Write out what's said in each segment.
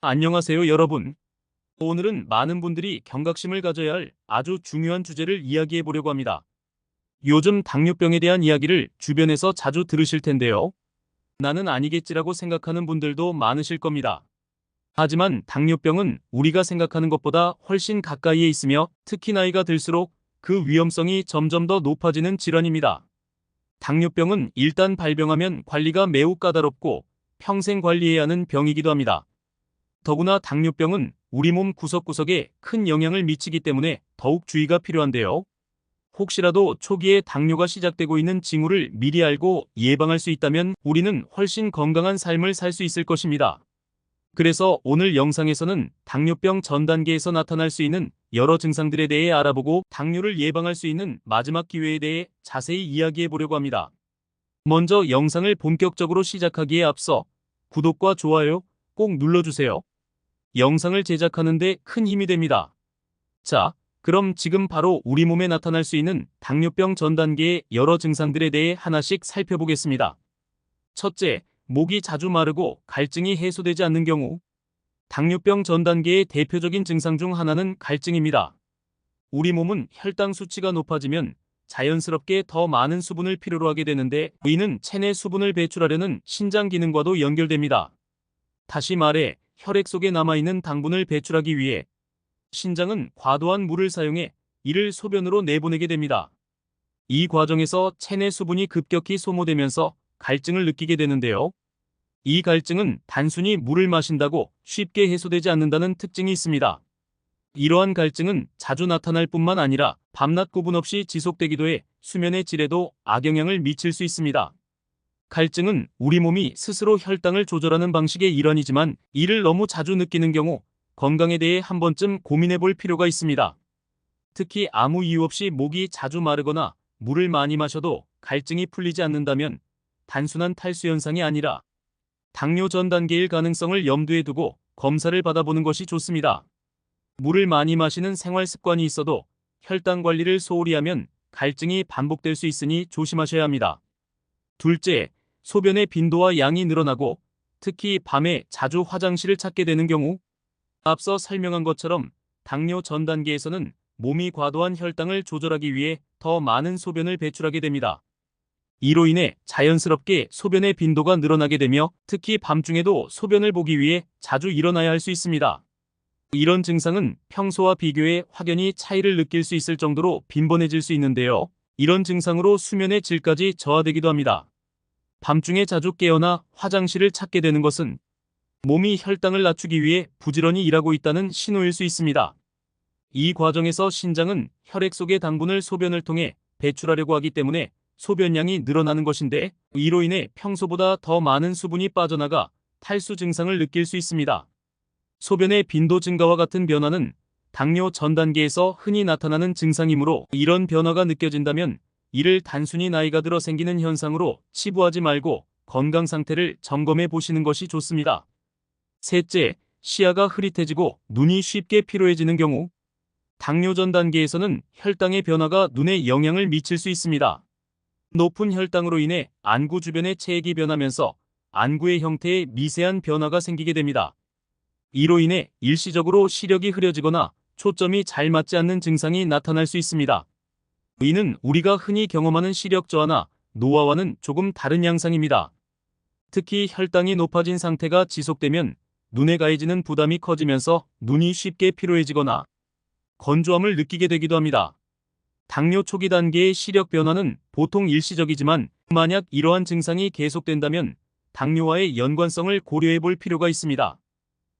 안녕하세요, 여러분. 오늘은 많은 분들이 경각심을 가져야 할 아주 중요한 주제를 이야기해 보려고 합니다. 요즘 당뇨병에 대한 이야기를 주변에서 자주 들으실 텐데요. 나는 아니겠지라고 생각하는 분들도 많으실 겁니다. 하지만 당뇨병은 우리가 생각하는 것보다 훨씬 가까이에 있으며 특히 나이가 들수록 그 위험성이 점점 더 높아지는 질환입니다. 당뇨병은 일단 발병하면 관리가 매우 까다롭고 평생 관리해야 하는 병이기도 합니다. 더구나 당뇨병은 우리 몸 구석구석에 큰 영향을 미치기 때문에 더욱 주의가 필요한데요. 혹시라도 초기에 당뇨가 시작되고 있는 징후를 미리 알고 예방할 수 있다면 우리는 훨씬 건강한 삶을 살 수 있을 것입니다. 그래서 오늘 영상에서는 당뇨병 전 단계에서 나타날 수 있는 여러 증상들에 대해 알아보고 당뇨를 예방할 수 있는 마지막 기회에 대해 자세히 이야기해 보려고 합니다. 먼저 영상을 본격적으로 시작하기에 앞서 구독과 좋아요 꼭 눌러주세요. 영상을 제작하는 데 큰 힘이 됩니다. 자, 그럼 지금 바로 우리 몸에 나타날 수 있는 당뇨병 전 단계의 여러 증상들에 대해 하나씩 살펴보겠습니다. 첫째, 목이 자주 마르고 갈증이 해소되지 않는 경우. 당뇨병 전 단계의 대표적인 증상 중 하나는 갈증입니다. 우리 몸은 혈당 수치가 높아지면 자연스럽게 더 많은 수분을 필요로 하게 되는데 이는 체내 수분을 배출하려는 신장 기능과도 연결됩니다. 다시 말해 혈액 속에 남아있는 당분을 배출하기 위해 신장은 과도한 물을 사용해 이를 소변으로 내보내게 됩니다. 이 과정에서 체내 수분이 급격히 소모되면서 갈증을 느끼게 되는데요. 이 갈증은 단순히 물을 마신다고 쉽게 해소되지 않는다는 특징이 있습니다. 이러한 갈증은 자주 나타날 뿐만 아니라 밤낮 구분 없이 지속되기도 해 수면의 질에도 악영향을 미칠 수 있습니다. 갈증은 우리 몸이 스스로 혈당을 조절하는 방식의 일환이지만 이를 너무 자주 느끼는 경우 건강에 대해 한 번쯤 고민해 볼 필요가 있습니다. 특히 아무 이유 없이 목이 자주 마르거나 물을 많이 마셔도 갈증이 풀리지 않는다면 단순한 탈수 현상이 아니라 당뇨 전 단계일 가능성을 염두에 두고 검사를 받아보는 것이 좋습니다. 물을 많이 마시는 생활 습관이 있어도 혈당 관리를 소홀히 하면 갈증이 반복될 수 있으니 조심하셔야 합니다. 둘째, 소변의 빈도와 양이 늘어나고 특히 밤에 자주 화장실을 찾게 되는 경우. 앞서 설명한 것처럼 당뇨 전 단계에서는 몸이 과도한 혈당을 조절하기 위해 더 많은 소변을 배출하게 됩니다. 이로 인해 자연스럽게 소변의 빈도가 늘어나게 되며 특히 밤중에도 소변을 보기 위해 자주 일어나야 할 수 있습니다. 이런 증상은 평소와 비교해 확연히 차이를 느낄 수 있을 정도로 빈번해질 수 있는데요. 이런 증상으로 수면의 질까지 저하되기도 합니다. 밤중에 자주 깨어나 화장실을 찾게 되는 것은 몸이 혈당을 낮추기 위해 부지런히 일하고 있다는 신호일 수 있습니다. 이 과정에서 신장은 혈액 속의 당분을 소변을 통해 배출하려고 하기 때문에 소변량이 늘어나는 것인데 이로 인해 평소보다 더 많은 수분이 빠져나가 탈수 증상을 느낄 수 있습니다. 소변의 빈도 증가와 같은 변화는 당뇨 전 단계에서 흔히 나타나는 증상이므로 이런 변화가 느껴진다면 이를 단순히 나이가 들어 생기는 현상으로 치부하지 말고 건강 상태를 점검해 보시는 것이 좋습니다. 셋째, 시야가 흐릿해지고 눈이 쉽게 피로해지는 경우. 당뇨 전 단계에서는 혈당의 변화가 눈에 영향을 미칠 수 있습니다. 높은 혈당으로 인해 안구 주변의 체액이 변하면서 안구의 형태에 미세한 변화가 생기게 됩니다. 이로 인해 일시적으로 시력이 흐려지거나 초점이 잘 맞지 않는 증상이 나타날 수 있습니다. 이는 우리가 흔히 경험하는 시력 저하나 노화와는 조금 다른 양상입니다. 특히 혈당이 높아진 상태가 지속되면 눈에 가해지는 부담이 커지면서 눈이 쉽게 피로해지거나 건조함을 느끼게 되기도 합니다. 당뇨 초기 단계의 시력 변화는 보통 일시적이지만 만약 이러한 증상이 계속된다면 당뇨와의 연관성을 고려해 볼 필요가 있습니다.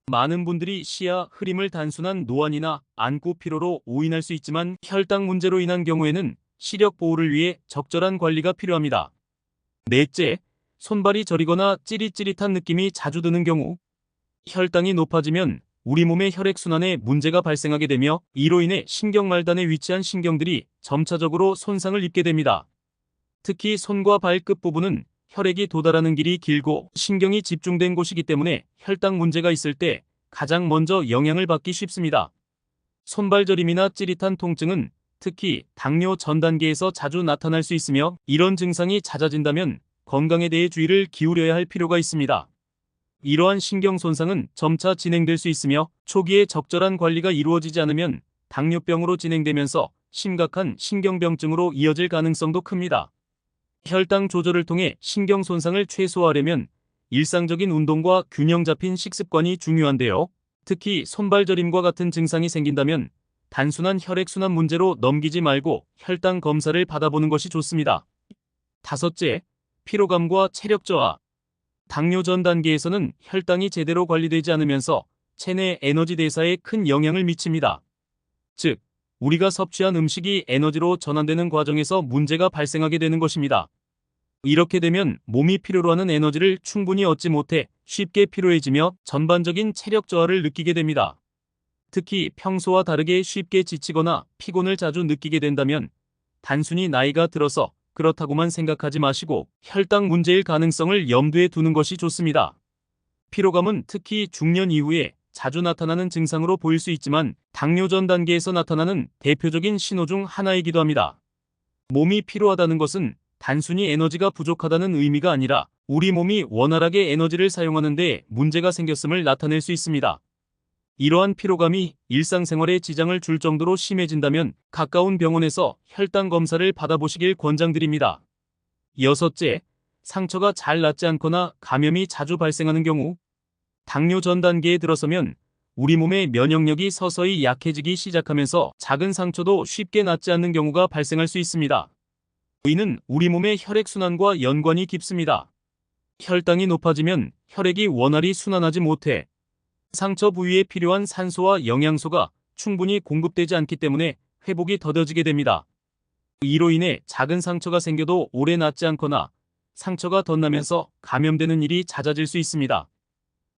많은 분들이 시야 흐림을 단순한 노안이나 안구 피로로 오인할 수 있지만 혈당 문제로 인한 경우에는 시력 보호를 위해 적절한 관리가 필요합니다. 넷째, 손발이 저리거나 찌릿찌릿한 느낌이 자주 드는 경우. 혈당이 높아지면 우리 몸의 혈액순환에 문제가 발생하게 되며 이로 인해 신경말단에 위치한 신경들이 점차적으로 손상을 입게 됩니다. 특히 손과 발끝 부분은 혈액이 도달하는 길이 길고 신경이 집중된 곳이기 때문에 혈당 문제가 있을 때 가장 먼저 영향을 받기 쉽습니다. 손발저림이나 찌릿한 통증은 특히 당뇨 전 단계에서 자주 나타날 수 있으며 이런 증상이 잦아진다면 건강에 대해 주의를 기울여야 할 필요가 있습니다. 이러한 신경 손상은 점차 진행될 수 있으며 초기에 적절한 관리가 이루어지지 않으면 당뇨병으로 진행되면서 심각한 신경병증으로 이어질 가능성도 큽니다. 혈당 조절을 통해 신경 손상을 최소화하려면 일상적인 운동과 균형 잡힌 식습관이 중요한데요. 특히 손발 저림과 같은 증상이 생긴다면 단순한 혈액순환 문제로 넘기지 말고 혈당 검사를 받아보는 것이 좋습니다. 다섯째, 피로감과 체력 저하. 당뇨 전 단계에서는 혈당이 제대로 관리되지 않으면서 체내 에너지 대사에 큰 영향을 미칩니다. 즉, 우리가 섭취한 음식이 에너지로 전환되는 과정에서 문제가 발생하게 되는 것입니다. 이렇게 되면 몸이 필요로 하는 에너지를 충분히 얻지 못해 쉽게 피로해지며 전반적인 체력 저하를 느끼게 됩니다. 특히 평소와 다르게 쉽게 지치거나 피곤을 자주 느끼게 된다면 단순히 나이가 들어서 그렇다고만 생각하지 마시고 혈당 문제일 가능성을 염두에 두는 것이 좋습니다. 피로감은 특히 중년 이후에 자주 나타나는 증상으로 보일 수 있지만 당뇨 전 단계에서 나타나는 대표적인 신호 중 하나이기도 합니다. 몸이 피로하다는 것은 단순히 에너지가 부족하다는 의미가 아니라 우리 몸이 원활하게 에너지를 사용하는 데 문제가 생겼음을 나타낼 수 있습니다. 이러한 피로감이 일상생활에 지장을 줄 정도로 심해진다면 가까운 병원에서 혈당 검사를 받아보시길 권장드립니다. 여섯째, 상처가 잘 낫지 않거나 감염이 자주 발생하는 경우. 당뇨 전 단계에 들어서면 우리 몸의 면역력이 서서히 약해지기 시작하면서 작은 상처도 쉽게 낫지 않는 경우가 발생할 수 있습니다. 이는 우리 몸의 혈액순환과 연관이 깊습니다. 혈당이 높아지면 혈액이 원활히 순환하지 못해 상처 부위에 필요한 산소와 영양소가 충분히 공급되지 않기 때문에 회복이 더뎌지게 됩니다. 이로 인해 작은 상처가 생겨도 오래 낫지 않거나 상처가 덧나면서 감염되는 일이 잦아질 수 있습니다.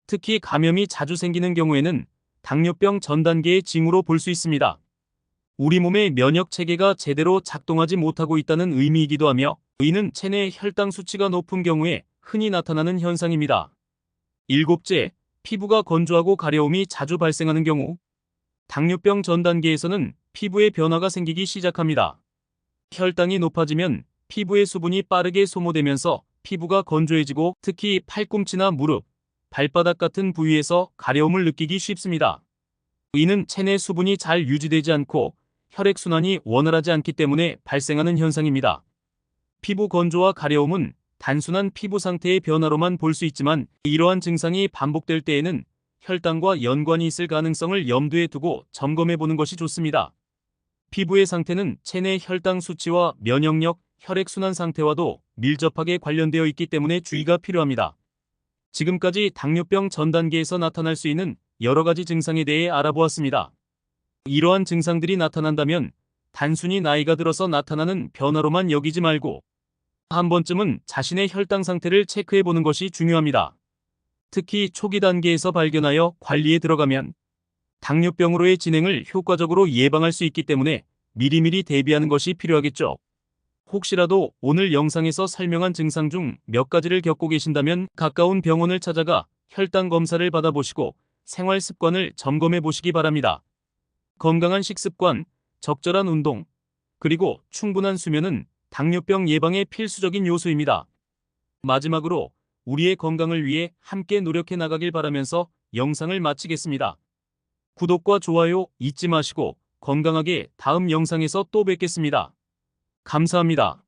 특히 감염이 자주 생기는 경우에는 당뇨병 전 단계의 징후로 볼 수 있습니다. 우리 몸의 면역 체계가 제대로 작동하지 못하고 있다는 의미이기도 하며 이는 체내 혈당 수치가 높은 경우에 흔히 나타나는 현상입니다. 일곱째, 피부가 건조하고 가려움이 자주 발생하는 경우. 당뇨병 전 단계에서는 피부에 변화가 생기기 시작합니다. 혈당이 높아지면 피부의 수분이 빠르게 소모되면서 피부가 건조해지고 특히 팔꿈치나 무릎, 발바닥 같은 부위에서 가려움을 느끼기 쉽습니다. 이는 체내 수분이 잘 유지되지 않고 혈액순환이 원활하지 않기 때문에 발생하는 현상입니다. 피부 건조와 가려움은 단순한 피부 상태의 변화로만 볼 수 있지만 이러한 증상이 반복될 때에는 혈당과 연관이 있을 가능성을 염두에 두고 점검해 보는 것이 좋습니다. 피부의 상태는 체내 혈당 수치와 면역력, 혈액순환 상태와도 밀접하게 관련되어 있기 때문에 주의가 필요합니다. 지금까지 당뇨병 전 단계에서 나타날 수 있는 여러 가지 증상에 대해 알아보았습니다. 이러한 증상들이 나타난다면 단순히 나이가 들어서 나타나는 변화로만 여기지 말고 한 번쯤은 자신의 혈당 상태를 체크해 보는 것이 중요합니다. 특히 초기 단계에서 발견하여 관리에 들어가면 당뇨병으로의 진행을 효과적으로 예방할 수 있기 때문에 미리미리 대비하는 것이 필요하겠죠. 혹시라도 오늘 영상에서 설명한 증상 중 몇 가지를 겪고 계신다면 가까운 병원을 찾아가 혈당 검사를 받아보시고 생활 습관을 점검해 보시기 바랍니다. 건강한 식습관, 적절한 운동, 그리고 충분한 수면은 당뇨병 예방의 필수적인 요소입니다. 마지막으로 우리의 건강을 위해 함께 노력해 나가길 바라면서 영상을 마치겠습니다. 구독과 좋아요 잊지 마시고 건강하게 다음 영상에서 또 뵙겠습니다. 감사합니다.